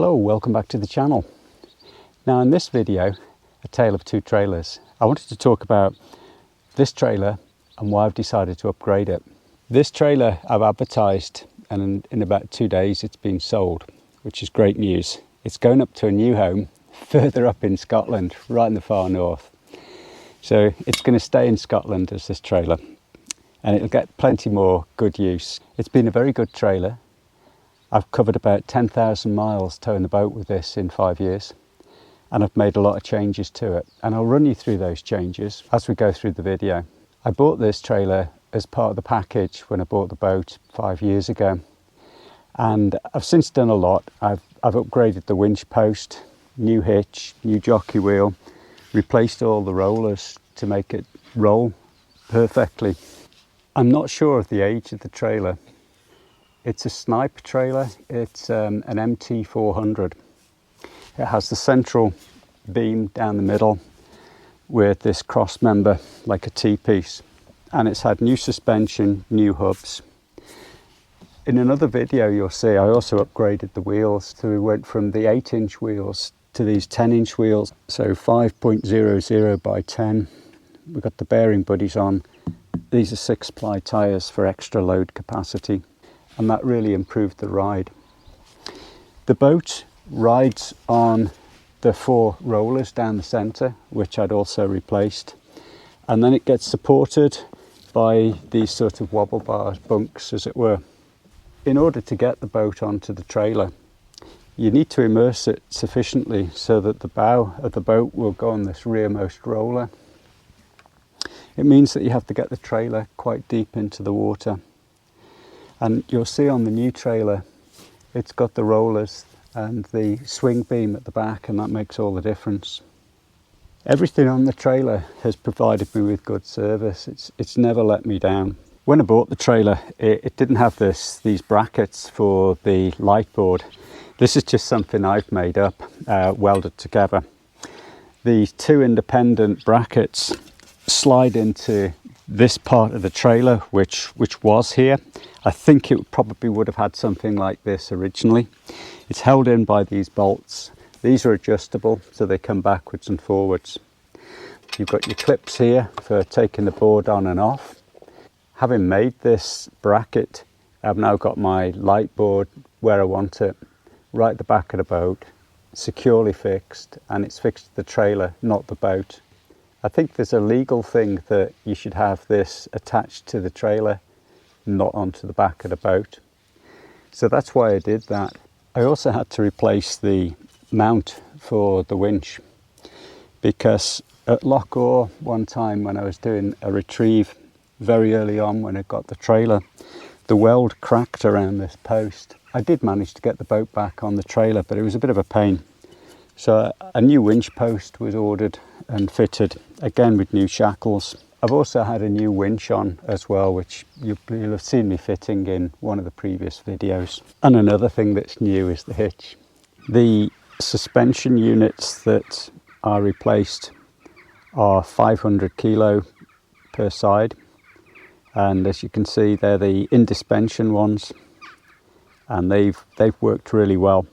Hello, welcome back to the channel. Now in this video, a tale of two trailers, I wanted to talk about this trailer and why I've decided to upgrade it. This trailer I've advertised and in about 2 days it's been sold, which is great news. It's going up to a new home further up in Scotland, right in the far north. So it's going to stay in Scotland as this trailer and it'll get plenty more good use. It's been a very good trailer. I've covered about 10,000 miles towing the boat with this in 5 years, and I've made a lot of changes to it, and I'll run you through those changes as we go through the video. I bought this trailer as part of the package when I bought the boat 5 years ago, and I've since done a lot. I've upgraded the winch post, new hitch, new jockey wheel, replaced all the rollers to make it roll perfectly. I'm not sure of the age of the trailer. It's a Snipe trailer. It's an MT400. It has the central beam down the middle with this cross member like a T-piece, and it's had new suspension, new hubs. In another video you'll see I also upgraded the wheels, so we went from the 8-inch wheels to these 10-inch wheels, so 5.00 by 10. We've got the bearing buddies on. These are 6-ply tyres for extra load capacity, and that really improved the ride. The boat rides on the 4 rollers down the centre, which I'd also replaced, and then it gets supported by these sort of wobble bar bunks, as it were. In order to get the boat onto the trailer, you need to immerse it sufficiently so that the bow of the boat will go on this rearmost roller. It means that you have to get the trailer quite deep into the water. And you'll see on the new trailer, it's got the rollers and the swing beam at the back, and that makes all the difference. Everything on the trailer has provided me with good service. It's never let me down. When I bought the trailer, it didn't have these brackets for the light board. This is just something I've made up, welded together. The 2 independent brackets slide into this part of the trailer, which was here. I think it probably would have had something like this originally. It's held in by these bolts. These are adjustable, so they come backwards and forwards. You've got your clips here for taking the board on and off. Having made this bracket, I've now got my light board where I want it, right at the back of the boat, securely fixed, and it's fixed to the trailer, not the boat. I think there's a legal thing that you should have this attached to the trailer, not onto the back of the boat. So that's why I did that. I also had to replace the mount for the winch, because at Loch Oar one time when I was doing a retrieve very early on when I got the trailer, the weld cracked around this post. I did manage to get the boat back on the trailer, but it was a bit of a pain. So a new winch post was ordered and fitted, again with new shackles. I've also had a new winch on as well, which you'll have seen me fitting in one of the previous videos. And another thing that's new is the hitch. The suspension units that are replaced are 500 kilo per side. And as you can see, they're the indispension ones, and they've worked really well.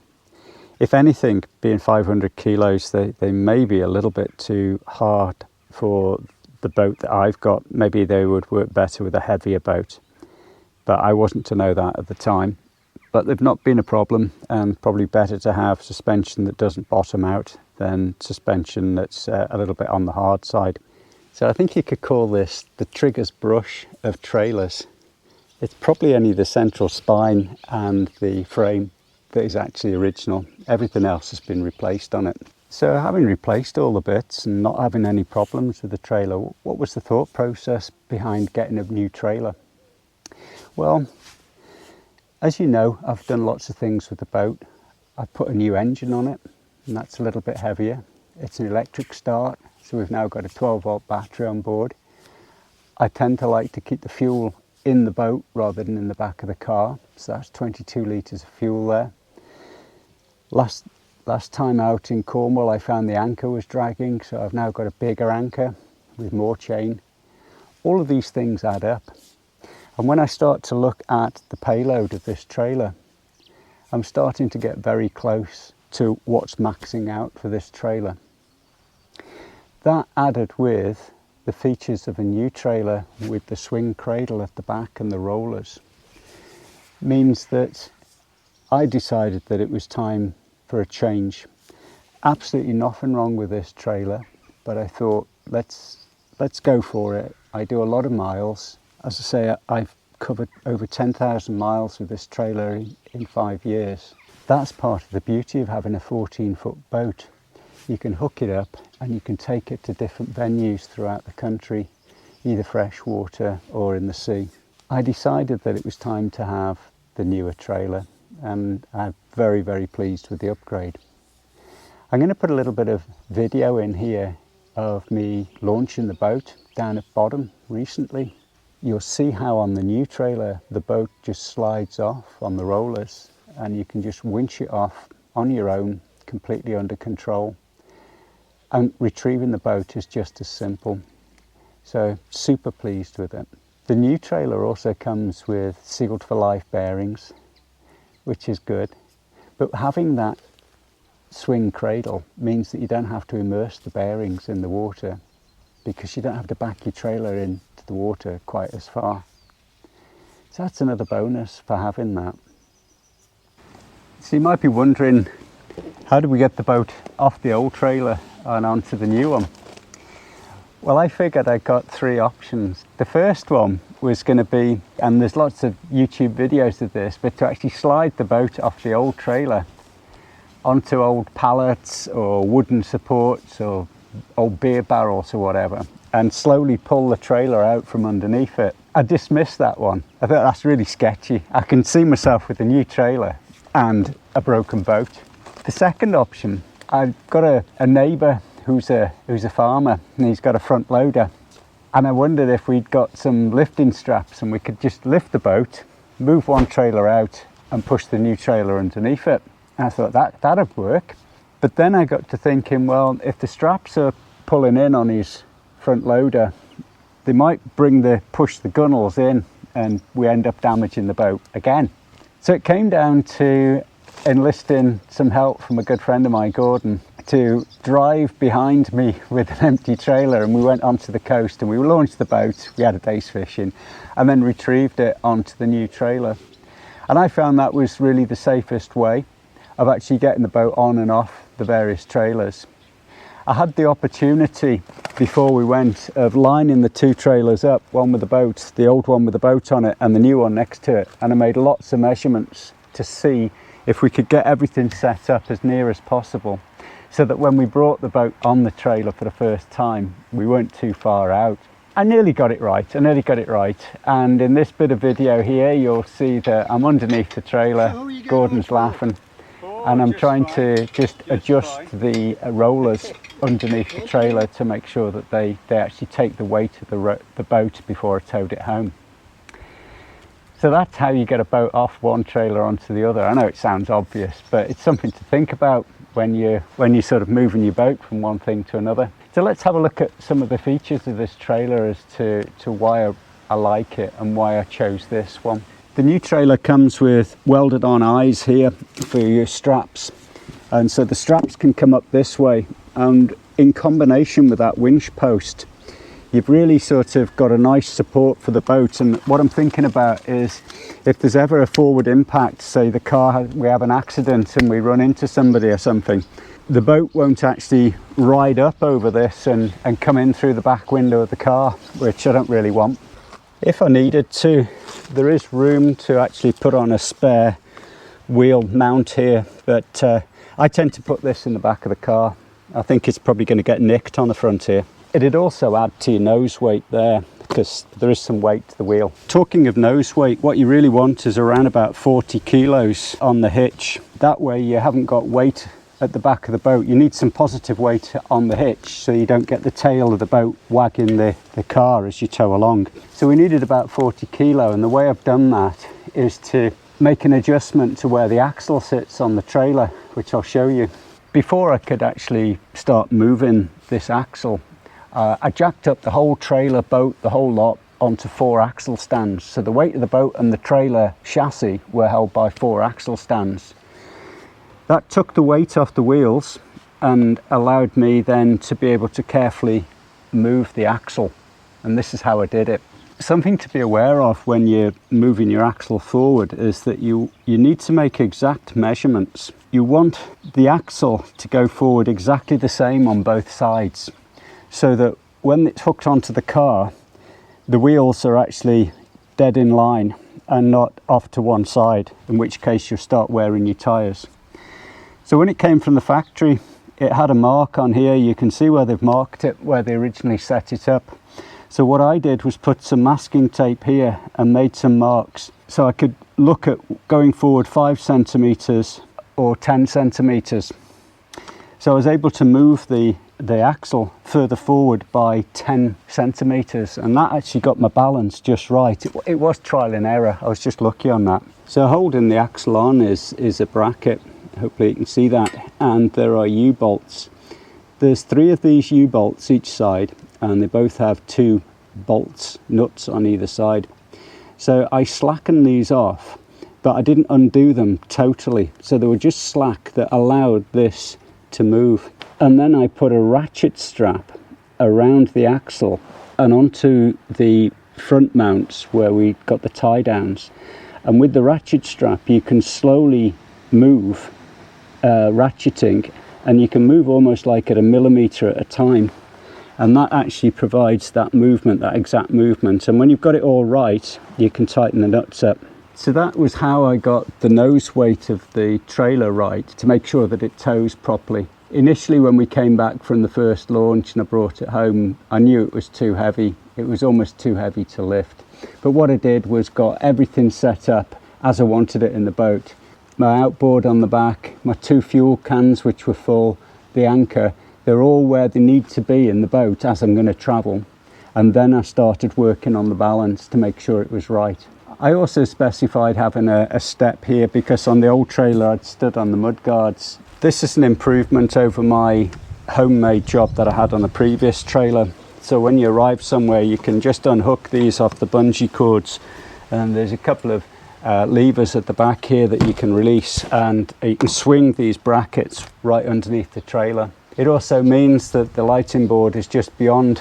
If anything, being 500 kilos, they may be a little bit too hard for the boat that I've got. Maybe they would work better with a heavier boat, but I wasn't to know that at the time. But they've not been a problem, and probably better to have suspension that doesn't bottom out than suspension that's a little bit on the hard side. So I think you could call this the Trigger's brush of trailers. It's probably only the central spine and the frame that is actually original. Everything else has been replaced on it. So having replaced all the bits and not having any problems with the trailer, what was the thought process behind getting a new trailer? Well, as you know, I've done lots of things with the boat. I've put a new engine on it, and that's a little bit heavier. It's an electric start, so we've now got a 12-volt battery on board. I tend to like to keep the fuel in the boat rather than in the back of the car, so that's 22 litres of fuel there. Last time out in Cornwall I found the anchor was dragging, so I've now got a bigger anchor with more chain. All of these things add up, and when I start to look at the payload of this trailer, I'm starting to get very close to what's maxing out for this trailer. That added with the features of a new trailer with the swing cradle at the back and the rollers means that I decided that it was time for a change. Absolutely nothing wrong with this trailer, but I thought let's go for it. I do a lot of miles. As I say, I've covered over 10,000 miles with this trailer in 5 years. That's part of the beauty of having a 14-foot boat. You can hook it up and you can take it to different venues throughout the country, either freshwater or in the sea. I decided that it was time to have the newer trailer, and I'm very, very pleased with the upgrade. I'm going to put a little bit of video in here of me launching the boat down at bottom recently. You'll see how on the new trailer the boat just slides off on the rollers and you can just winch it off on your own, completely under control. And retrieving the boat is just as simple. So super pleased with it. The new trailer also comes with sealed for life bearings, which is good. But having that swing cradle means that you don't have to immerse the bearings in the water, because you don't have to back your trailer into the water quite as far. So that's another bonus for having that. So you might be wondering, how do we get the boat off the old trailer and onto the new one? Well, I figured I got 3 options. The first one was going to be, and there's lots of YouTube videos of this, but to actually slide the boat off the old trailer onto old pallets or wooden supports or old beer barrels or whatever, and slowly pull the trailer out from underneath it. I dismissed that one. I thought that's really sketchy. I can see myself with a new trailer and a broken boat. The second option, I've got a neighbour who's a farmer, and he's got a front loader, and I wondered if we'd got some lifting straps and we could just lift the boat, move one trailer out and push the new trailer underneath it. And I thought that'd work. But then I got to thinking, well, if the straps are pulling in on his front loader, they might push the gunnels in and we end up damaging the boat again. So it came down to enlisting some help from a good friend of mine, Gordon, to drive behind me with an empty trailer, and we went onto the coast and we launched the boat. We had a day's fishing and then retrieved it onto the new trailer. And I found that was really the safest way of actually getting the boat on and off the various trailers. I had the opportunity before we went of lining the 2 trailers up, one with the boat, the old one with the boat on it and the new one next to it, and I made lots of measurements to see if we could get everything set up as near as possible, so that when we brought the boat on the trailer for the first time, we weren't too far out. I nearly got it right, and in this bit of video here you'll see that I'm underneath the trailer. Gordon's laughing, and I'm trying to just adjust the rollers underneath the trailer to make sure that they actually take the weight of the boat before I towed it home. So that's how you get a boat off one trailer onto the other. I know it sounds obvious, but it's something to think about when you're sort of moving your boat from one thing to another. So let's have a look at some of the features of this trailer as to why I like it and why I chose this one. The new trailer comes with welded on eyes here for your straps, and so the straps can come up this way, and in combination with that winch post, you've really sort of got a nice support for the boat. And what I'm thinking about is, if there's ever a forward impact, say we have an accident and we run into somebody or something, the boat won't actually ride up over this and come in through the back window of the car, which I don't really want. If I needed to, there is room to actually put on a spare wheel mount here, but I tend to put this in the back of the car. I think it's probably going to get nicked on the front here. It'd also add to your nose weight there, because there is some weight to the wheel. Talking of nose weight, what you really want is around about 40 kilos on the hitch. That way you haven't got weight at the back of the boat. You need some positive weight on the hitch so you don't get the tail of the boat wagging the car as you tow along. So we needed about 40 kilo, and the way I've done that is to make an adjustment to where the axle sits on the trailer, which I'll show you. Before I could actually start moving this axle, I jacked up the whole trailer, boat, the whole lot onto 4 axle stands. So the weight of the boat and the trailer chassis were held by 4 axle stands. That took the weight off the wheels and allowed me then to be able to carefully move the axle. And this is how I did it. Something to be aware of when you're moving your axle forward is that you need to make exact measurements. You want the axle to go forward exactly the same on both sides, so that when it's hooked onto the car, the wheels are actually dead in line and not off to one side, in which case you'll start wearing your tyres. So when it came from the factory, it had a mark on here. You can see where they've marked it, where they originally set it up. So what I did was put some masking tape here and made some marks, so I could look at going forward 5 centimetres or 10 centimetres. So I was able to move the axle further forward by 10 centimetres, and that actually got my balance just right. It was trial and error. I was just lucky on that. So holding the axle on is a bracket. Hopefully you can see that, and there are U-bolts. There's 3 of these U-bolts each side, and they both have 2 bolts, nuts on either side. So I slackened these off, but I didn't undo them totally, so they were just slack that allowed this to move. And then I put a ratchet strap around the axle and onto the front mounts where we got the tie downs, and with the ratchet strap you can slowly move ratcheting, and you can move almost like at a millimetre at a time, and that actually provides that movement, that exact movement. And when you've got it all right, you can tighten the nuts up. So that was how I got the nose weight of the trailer right, to make sure that it tows properly. Initially when we came back from the first launch and I brought it home, I knew it was too heavy. It was almost too heavy to lift. But what I did was got everything set up as I wanted it in the boat. My outboard on the back, my 2 fuel cans which were full, the anchor, they're all where they need to be in the boat as I'm going to travel. And then I started working on the balance to make sure it was right. I also specified having a step here because on the old trailer I'd stood on the mud guards. This is an improvement over my homemade job that I had on a previous trailer. So when you arrive somewhere, you can just unhook these off the bungee cords, and there's a couple of levers at the back here that you can release, and you can swing these brackets right underneath the trailer. It also means that the lighting board is just beyond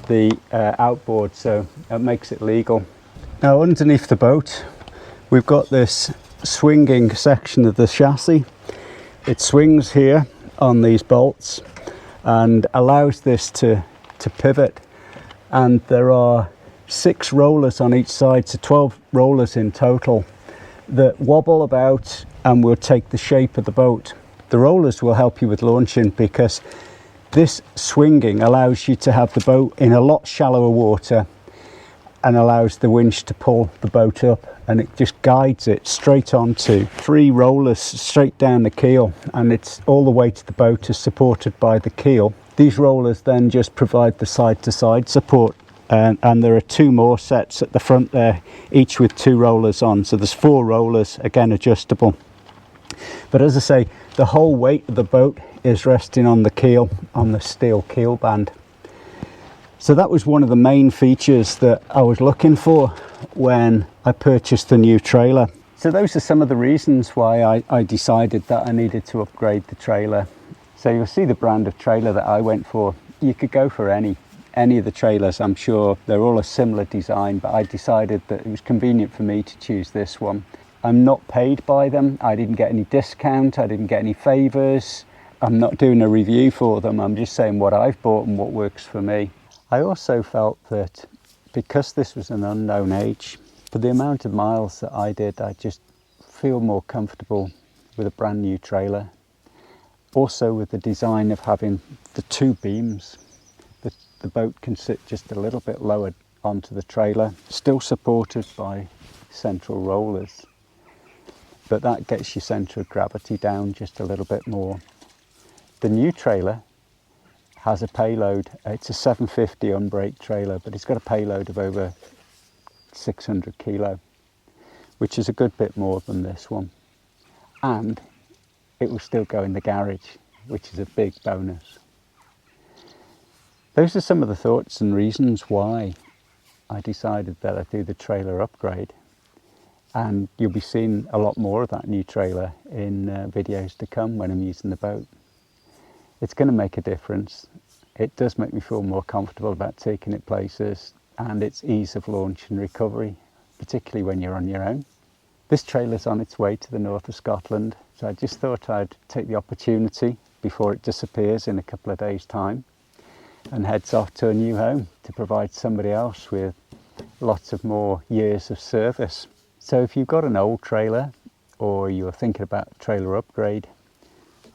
the outboard, so it makes it legal. Now underneath the boat we've got this swinging section of the chassis. It swings here on these bolts and allows this to pivot, and there are 6 rollers on each side, so 12 rollers in total, that wobble about and will take the shape of the boat. The rollers will help you with launching because this swinging allows you to have the boat in a lot shallower water and allows the winch to pull the boat up, and it just guides it straight onto 3 rollers straight down the keel, and it's all the weight of the boat is supported by the keel. These rollers then just provide the side-to-side support, and there are 2 more sets at the front there, each with 2 rollers on, so there's 4 rollers, again adjustable. But as I say, the whole weight of the boat is resting on the keel, on the steel keel band. So that was one of the main features that I was looking for when I purchased the new trailer. So those are some of the reasons why I decided that I needed to upgrade the trailer. So you'll see the brand of trailer that I went for. You could go for any of the trailers, I'm sure. They're all a similar design, but I decided that it was convenient for me to choose this one. I'm not paid by them. I didn't get any discount. I didn't get any favours. I'm not doing a review for them. I'm just saying what I've bought and what works for me. I also felt that because this was an unknown age, for the amount of miles that I did, I just feel more comfortable with a brand new trailer. Also with the design of having the 2 beams, the boat can sit just a little bit lower onto the trailer, still supported by central rollers, but that gets your centre of gravity down just a little bit more. The new trailer has a payload. It's a 750 unbrake trailer, but it's got a payload of over 600 kilo, which is a good bit more than this one. And it will still go in the garage, which is a big bonus. Those are some of the thoughts and reasons why I decided that I'd do the trailer upgrade. and you'll be seeing a lot more of that new trailer in videos to come when I'm using the boat. It's going to make a difference. It does make me feel more comfortable about taking it places, and its ease of launch and recovery, particularly when you're on your own. This trailer's on its way to the north of Scotland, so I just thought I'd take the opportunity before it disappears in a couple of days' time and heads off to a new home to provide somebody else with lots of more years of service. So if you've got an old trailer or you're thinking about trailer upgrade,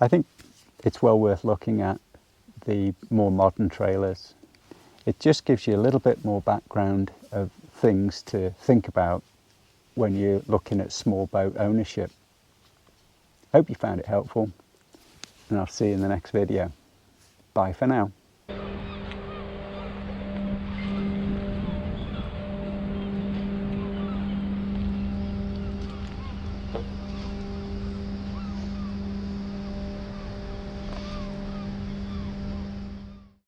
I think it's well worth looking at the more modern trailers. It just gives you a little bit more background of things to think about when you're looking at small boat ownership. Hope you found it helpful, and I'll see you in the next video. Bye for now.